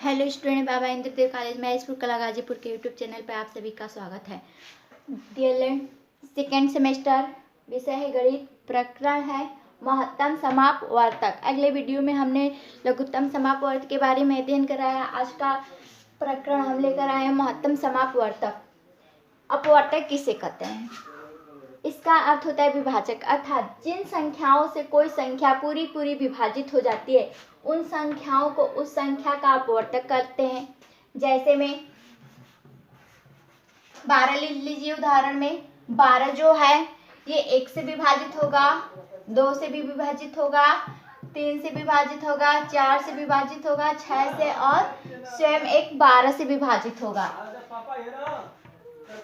Hello student, बाबा Indradev college में school कला गाजीपुर के यूट्यूब चैनल पर आप सभी का स्वागत है। डीएलएड सेकेंड सेमेस्टर, विषय है गणित, प्रकरण है महत्तम समापवर्तक। अगले वीडियो में हमने लघुत्तम समापवर्तक के बारे में अध्ययन कराया। आज का प्रकरण हम लेकर आए हैं महत्तम समापवर्तक। अपवर्तक किसे कहते हैं? इसका अर्थ होता है विभाजक, अर्थात जिन संख्याओं से कोई संख्या पूरी पूरी विभाजित हो जाती है उन संख्याओं को उस संख्या का अपवर्तक करते हैं। जैसे में 12 ले लीजिए। उदाहरण में 12 जो है ये 1 से विभाजित होगा, 2 से भी विभाजित होगा, 3 से विभाजित होगा, 4 से विभाजित होगा, 6 से और स्वयं एक 12 से विभाजित होगा।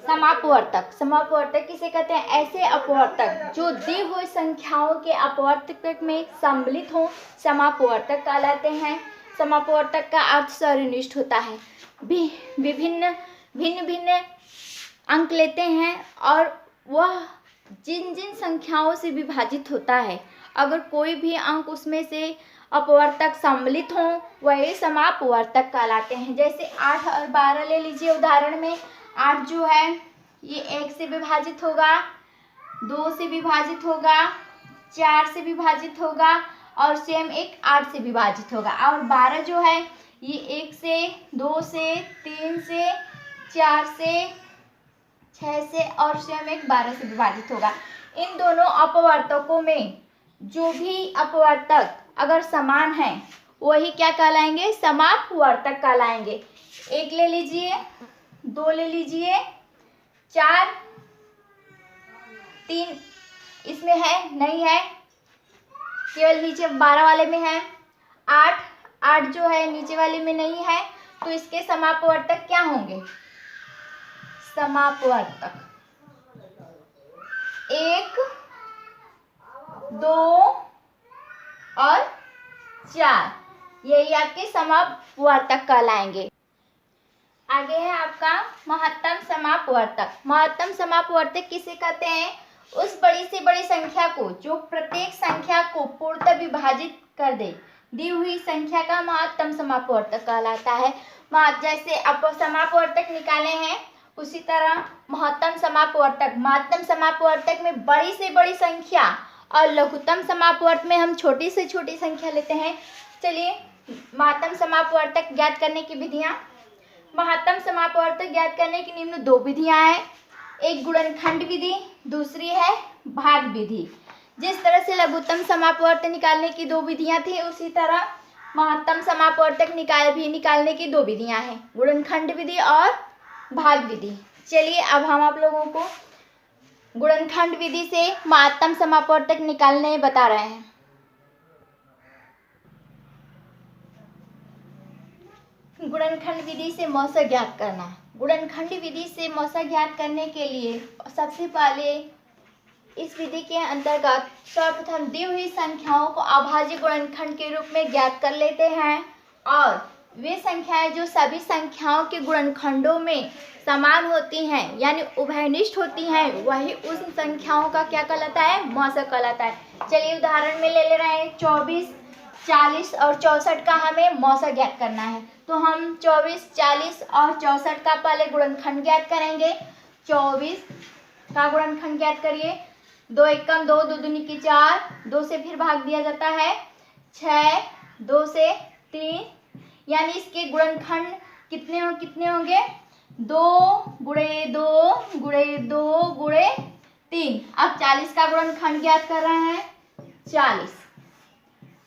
समापवर्तक, समापवर्तक किसे कहते हैं? ऐसे अपवर्तक जो दी हुई संख्याओं के अपवर्तक में सम्मिलित हो समापवर्तक कहलाते हैं। समापवर्तक का अर्थ सर्वनिष्ठ होता है। भिन्न भिन्न अंक लेते हैं और वह जिन जिन संख्याओं से विभाजित होता है अगर कोई भी अंक उसमें से अपवर्तक सम्मिलित हो वही समापवर्तक कहलाते हैं। जैसे 8 और 12 ले लीजिए। उदाहरण में 8 जो है ये 1 से विभाजित होगा, 2 से विभाजित होगा, 4 से विभाजित होगा और स्वयं एक 8 से विभाजित होगा। और 12 जो है ये 1 से, 2 से, 3 से, 4 से, 6 से और स्वयं एक 12 से विभाजित होगा। इन दोनों अपवर्तकों में जो भी अपवर्तक अगर समान है वही क्या कहलाएंगे? समापवर्तक कहलाएंगे। 1 ले लीजिए, 2 ले लीजिए, 4, 3 इसमें है नहीं है, केवल नीचे 12 वाले में है। 8 जो है नीचे वाले में नहीं है, तो इसके समापवर्तक क्या होंगे? समापवर्तक 1, 2 और 4 यही आपके समापवर्तक कहलाएंगे। आगे है आपका महत्तम समापवर्तक। महत्तम समापवर्तक किसे कहते हैं? उस बड़ी से बड़ी संख्या को जो प्रत्येक संख्या को पूर्णतः विभाजित कर दे, दी हुई संख्या का महत्तम समापवर्तक कहलाता है। जैसे समापवर्तक निकाले हैं उसी तरह महत्तम समापवर्तक। महत्तम समापवर्तक में बड़ी से बड़ी संख्या और लघुत्तम समापवर्तक में हम छोटी से छोटी संख्या लेते हैं। चलिए महत्तम समापवर्तक ज्ञात करने की विधियां। महत्तम समापवर्तक ज्ञात करने की निम्न 2 विधियां हैं। एक गुणनखंड विधि, दूसरी है भाग विधि। जिस तरह से लघुत्तम समापवर्तक निकालने की 2 विधियां थी उसी तरह महत्तम समापवर्तक निकालने की 2 विधियां हैं, गुणनखंड विधि और भाग विधि। चलिए अब हम आप लोगों को गुणनखंड विधि से महत्तम समापवर्तक निकालने बता रहे हैं। गुणनखंड विधि से मौसा ज्ञात करना। गुणनखंड विधि से मौसा ज्ञात करने के लिए सबसे पहले इस विधि के अंतर्गत सर्वप्रथम दी हुई संख्याओं को अभाज्य गुणनखंड के रूप में ज्ञात कर लेते हैं और वे संख्याएं जो सभी संख्याओं के गुणनखंडों में समान होती हैं यानी उभयनिष्ठ होती हैं वही उस संख्याओं का क्या कहलाता है? मौसा कहलाता है। चलिए उदाहरण में ले रहे हैं 24, 40 और 64 का हमें मौसा ज्ञात करना है। तो हम 24, 40 और 64 का पहले गुणनखंड ज्ञात करेंगे। 24 का गुणनखंड ज्ञात करिए। 2 एकम 2, 2 दूनी की 4, 2 से फिर भाग दिया जाता है 6, 2 से 3 यानी इसके गुणनखंड कितने होंगे? 2 गुणे 2 गुणे 2 गुणे 3। अब 40 का गुणनखंड ज्ञात कर रहे हैं।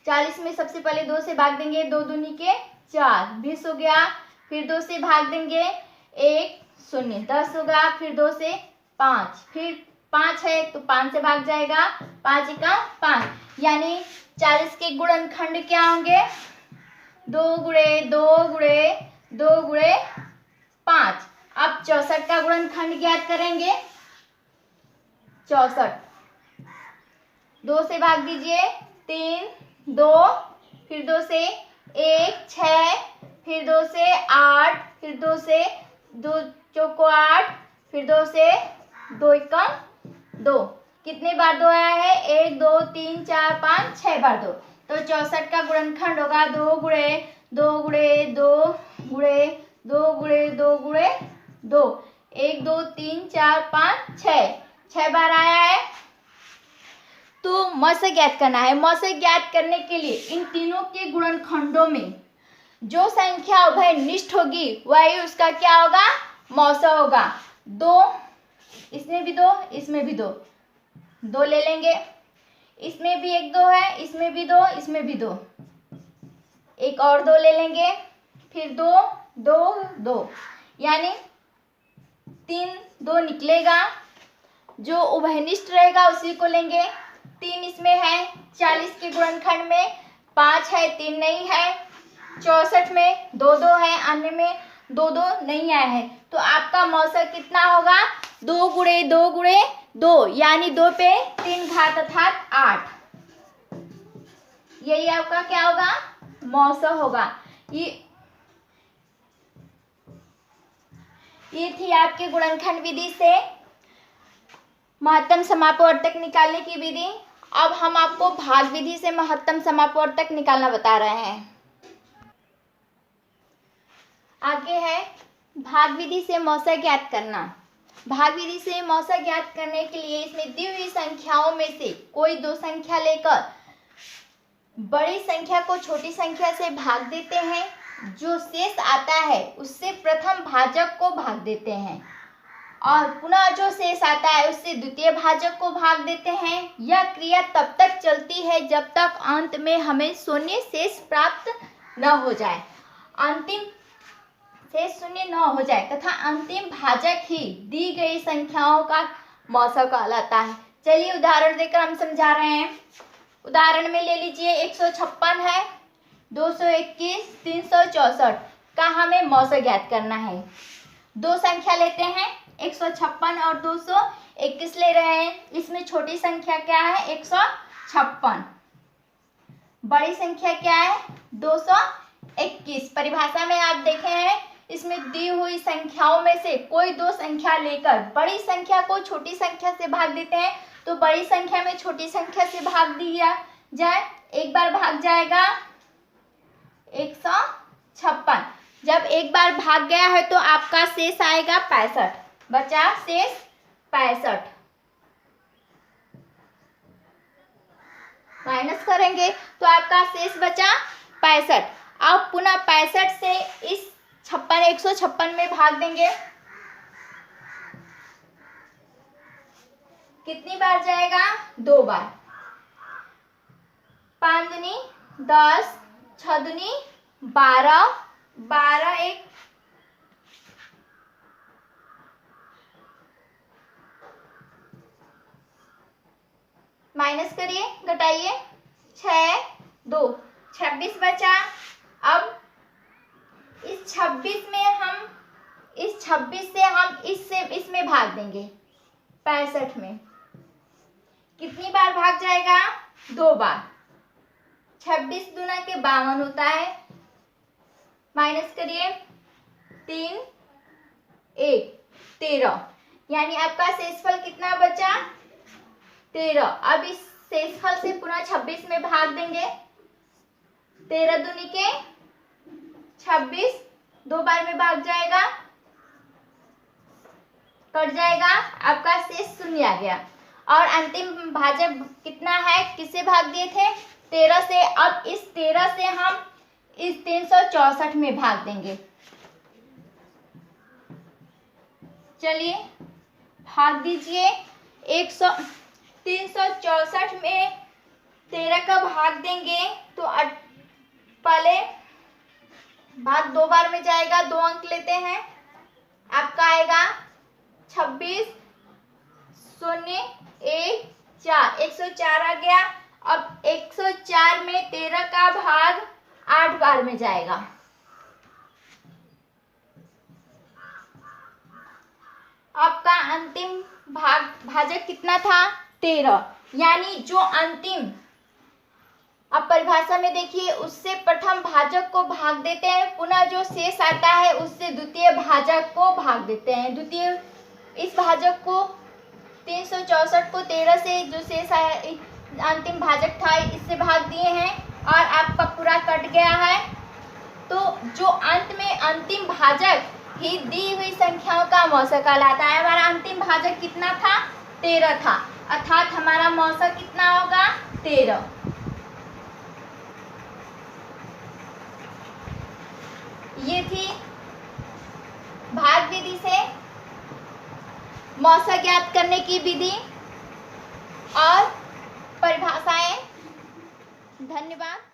40 में सबसे पहले 2 से भाग देंगे, 2 दूनी के 4, 20 हो गया। फिर 2 से भाग देंगे 1, 0, 10 होगा। फिर 2 से 5, फिर 5 है तो 5 से भाग जाएगा, 5 एका 5 यानी 40 के गुणनखंड क्या होंगे? 2 गुणे 2 गुणे 2 गुणे 5। अब 64 का गुणनखंड ज्ञात करेंगे। 64 2 से भाग दीजिए, 3, 2, फिर 2 से 1, 6, फिर 2 से 8, फिर 2 से 2 चौको 8, फिर 2 से 2 एकम 2। कितने बार 2 आया है? 1, 2, 3, 4, 5, 6 बार 2। तो 64 का गुणनखंड होगा 2 गुणे 2 गुणे 2 गुणे 2 गुणे 2 गुणे 2, 1 2 3 4 5 6 बार आया है। तो मौसे ज्ञात करना है। मौसे ज्ञात करने के लिए इन तीनों के गुणनखंडों में जो संख्या उभयनिष्ठ होगी वही उसका क्या होगा, मौसा होगा। 2, इसमें भी 2, इसमें भी 2, 2 ले लेंगे। इसमें भी एक 2 है, इसमें भी 2, इसमें भी 2, एक और 2 ले लेंगे, फिर 2 2 2, यानी 3 2 निकलेगा। जो उभयनिष्ठ रहेगा उसी को लेंगे। 3 इसमें है, 40 के गुणनखंड में 5 है, 3 नहीं है। 64 में 2 2 है, अन्य में 2 2 नहीं आया है। तो आपका मौसा कितना होगा, 2 गुणे 2 गुणे 2, यानी 2 पे 3 घात अर्थात 8। यही आपका क्या होगा, मौसा होगा। ये थी आपके गुणनखंड विधि से महत्तम समापवर्तक निकालने की विधि। अब हम आपको भाग विधि से महत्तम समापवर्तक निकालना बता रहे हैं। आगे है भाग विधि से मौसा ज्ञात करना। भाग विधि से मौसा ज्ञात करने के लिए इसमें दी हुई संख्याओं में से कोई 2 संख्या लेकर बड़ी संख्या को छोटी संख्या से भाग देते हैं। जो शेष आता है उससे प्रथम भाजक को भाग देते हैं और पुनः जो शेष आता है उससे द्वितीय भाजक को भाग देते हैं। यह क्रिया तब तक चलती है जब तक अंत में हमें शून्य शेष प्राप्त न हो जाए, अंतिम शेष शून्य न हो जाए तथा अंतिम भाजक ही दी गई संख्याओं का मौसा कहलाता है। चलिए उदाहरण देकर हम समझा रहे हैं। उदाहरण में ले लीजिए 156 है, 221, 364 का हमें मौसा ज्ञात करना है। 2 संख्या लेते हैं, 156 और 221 ले रहे हैं। इसमें छोटी संख्या क्या है, 156, बड़ी संख्या क्या है, 221। परिभाषा में आप देखे हैं इसमें दी हुई संख्याओं में से कोई 2 संख्या लेकर बड़ी संख्या को छोटी संख्या से भाग देते हैं। तो बड़ी संख्या में छोटी संख्या से भाग दिया जाए, एक बार भाग जाएगा 156। जब एक बार भाग गया है तो आपका शेष आएगा 65, बचा शेष 65। माइनस करेंगे तो आपका शेष बचा 65। अब पुनः 65 से इस 156 में भाग देंगे। कितनी बार जाएगा, 2 बार। 5 दूनी 10, 6 दूनी 12, 12 एक माइनस करिए, घटाइए, 6 2 26 बचा। अब इस 26 से हम इसमें भाग देंगे 65 में। कितनी बार भाग जाएगा, 2 बार। 26 दूना के 52 होता है, माइनस करिए, 3 1 13, यानी आपका शेषफल कितना बचा, 13। अब इस शेषफल से पुनः 26 में भाग देंगे। 13 दूनी के 26, 2 बार में भाग जाएगा, कट जाएगा, आपका शेष 0 आ गया। और अंतिम भाजक कितना है, किससे भाग दिए थे, 13 से। अब इस 13 से हम इस 364 में भाग देंगे। चलिए भाग दीजिए। 364 में 13 का भाग देंगे तो पहले भाग 2 बार में जाएगा, 2 अंक लेते हैं, आपका आएगा 26 0 1 4, 104 आ गया। अब 104 में 13 का भाग 8 बार में जाएगा। आपका अंतिम भाजक कितना था, 13, यानी जो अंतिम, अब परिभाषा में देखिए, उससे प्रथम भाजक को भाग देते हैं, पुनः जो शेष आता है उससे द्वितीय भाजक को भाग देते हैं। द्वितीय इस भाजक को 364 को 13 से जो शेष अंतिम भाजक था इससे भाग दिए हैं और आपका पूरा कट गया है। तो जो अंत में अंतिम भाजक ही दी हुई संख्याओं का मौसक कहलाता है। हमारा अंतिम भाजक कितना था? 13 था, अर्थात हमारा मौसक कितना होगा? 13। ये थी भाग विधि से मौसक ज्ञात करने की विधि और परिभाषाएं। धन्यवाद।